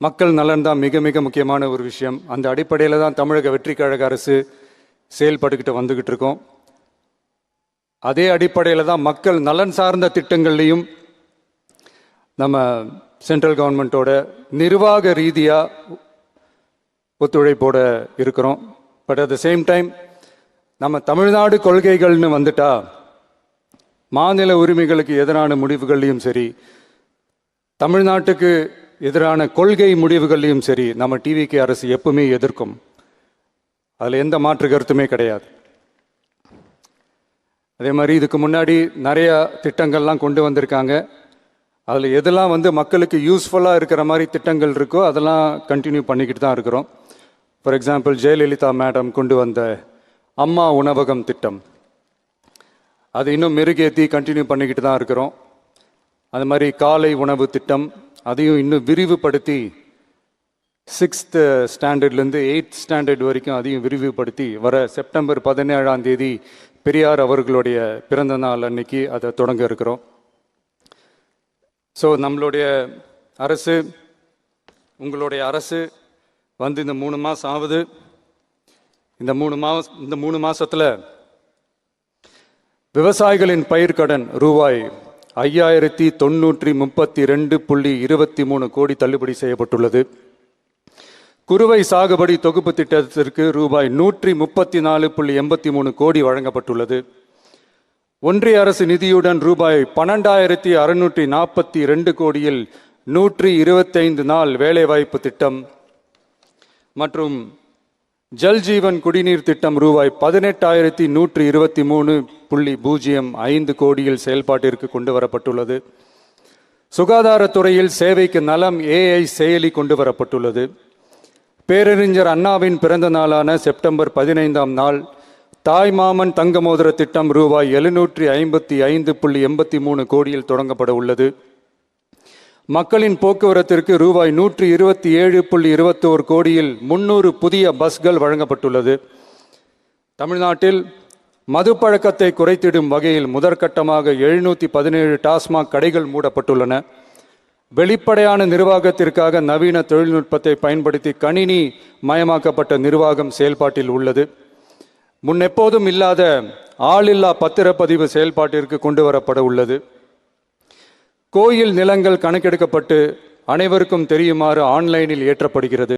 மக்கள் நலன் தான் மிக மிக முக்கியமான ஒரு விஷயம். அந்த அடிப்படையில் தான் தமிழக வெற்றிக் கழக அரசு செயல்பட்டுக்கிட்டு வந்துக்கிட்டு இருக்கோம். அதே அடிப்படையில் தான் மக்கள் நலன் சார்ந்த திட்டங்கள்லையும் நம்ம சென்ட்ரல் கவர்மெண்ட்டோட நிர்வாக ரீதியாக ஒத்துழைப்போட இருக்கிறோம். But at the same time நம்ம தமிழ்நாடு கொள்கைகள்னு வந்துட்டா மாநில உரிமைகளுக்கு எதிரான முடிவுகள்லையும் சரி, தமிழ்நாட்டுக்கு எதிரான கொள்கை முடிவுகள்லையும் சரி, நம்ம டிவிகே அரசு எப்பவுமே எதிர்க்கும். அதில் எந்த மாற்று கருத்துமே கிடையாது. அதே மாதிரி இதுக்கு முன்னாடி நிறைய திட்டங்கள்லாம் கொண்டு வந்திருக்காங்க. அதில் எதெல்லாம் மக்களுக்கு யூஸ்ஃபுல்லாக இருக்கிற மாதிரி திட்டங்கள் இருக்கோ அதெல்லாம் கண்டினியூ பண்ணிக்கிட்டு தான் இருக்கிறோம். ஃபார் எக்ஸாம்பிள், ஜெயலலிதா மேடம் கொண்டு வந்த அம்மா உணவகம் திட்டம், அது இன்னும் மெருகேற்றி கண்டினியூ பண்ணிக்கிட்டு தான் இருக்கிறோம். அது மாதிரி காலை உணவு திட்டம், அதையும் இன்னும் விரிவுபடுத்தி 6th ஸ்டாண்டர்ட்லேருந்து 8th ஸ்டாண்டர்ட் வரைக்கும் அதையும் விரிவுபடுத்தி வர செப்டம்பர் 17 பெரியார் அவர்களுடைய பிறந்த நாள் அன்னைக்கு அதை தொடங்க இருக்கிறோம். ஸோ நம்மளுடைய அரசு, உங்களுடைய அரசு இந்த 3 மாதம் ஆகுது. இந்த 3 மாதத்தில் விவசாயிகளின் பயிர்க்கடன் ரூபாய் 5932.23 கோடி தள்ளுபடி செய்யப்பட்டுள்ளது. குறுவை சாகுபடி தொகுப்பு திட்டத்திற்கு ரூபாய் 134.83 கோடி வழங்கப்பட்டுள்ளது. ஒன்றிய அரசு நிதியுடன் ரூபாய் 12,642 கோடியில் 125 நாள் வேலைவாய்ப்பு திட்டம் மற்றும் ஜல் ஜீவன் குடிநீர் திட்டம் ரூபாய் 18,123.05 கோடியில் செயல்பாட்டிற்கு கொண்டு வரப்பட்டுள்ளது. சுகாதாரத்துறையில் சேவைக்கு நலம் AI செயலி கொண்டு வரப்பட்டுள்ளது. பேரறிஞர் அண்ணாவின் பிறந்த நாளான செப்டம்பர் 15 தாய்மாமன் தங்க மோதிர திட்டம் ரூபாய் 755.83 கோடியில் தொடங்கப்பட உள்ளது. மக்களின் போக்குவரத்திற்கு ரூபாய் 127.21 கோடியில் 300 புதிய பஸ்கள் வழங்கப்பட்டுள்ளது. தமிழ்நாட்டில் மது பழக்கத்தை குறைத்திடும் வகையில் முதற்கட்டமாக 717 டாஸ்மாக் கடைகள் மூடப்பட்டுள்ளன. வெளிப்படையான நிர்வாகத்திற்காக நவீன தொழில்நுட்பத்தை பயன்படுத்தி கணினி மயமாக்கப்பட்ட நிர்வாகம் செயல்பாட்டில் உள்ளது. முன்னெப்போதும் இல்லாத ஆளில்லா பத்திரப்பதிவு செயல்பாட்டிற்கு கொண்டு வரப்பட உள்ளது. கோயில் நிலங்கள் கணக்கெடுக்கப்பட்டு அனைவருக்கும் தெரியுமாறு ஆன்லைனில் ஏற்றப்படுகிறது.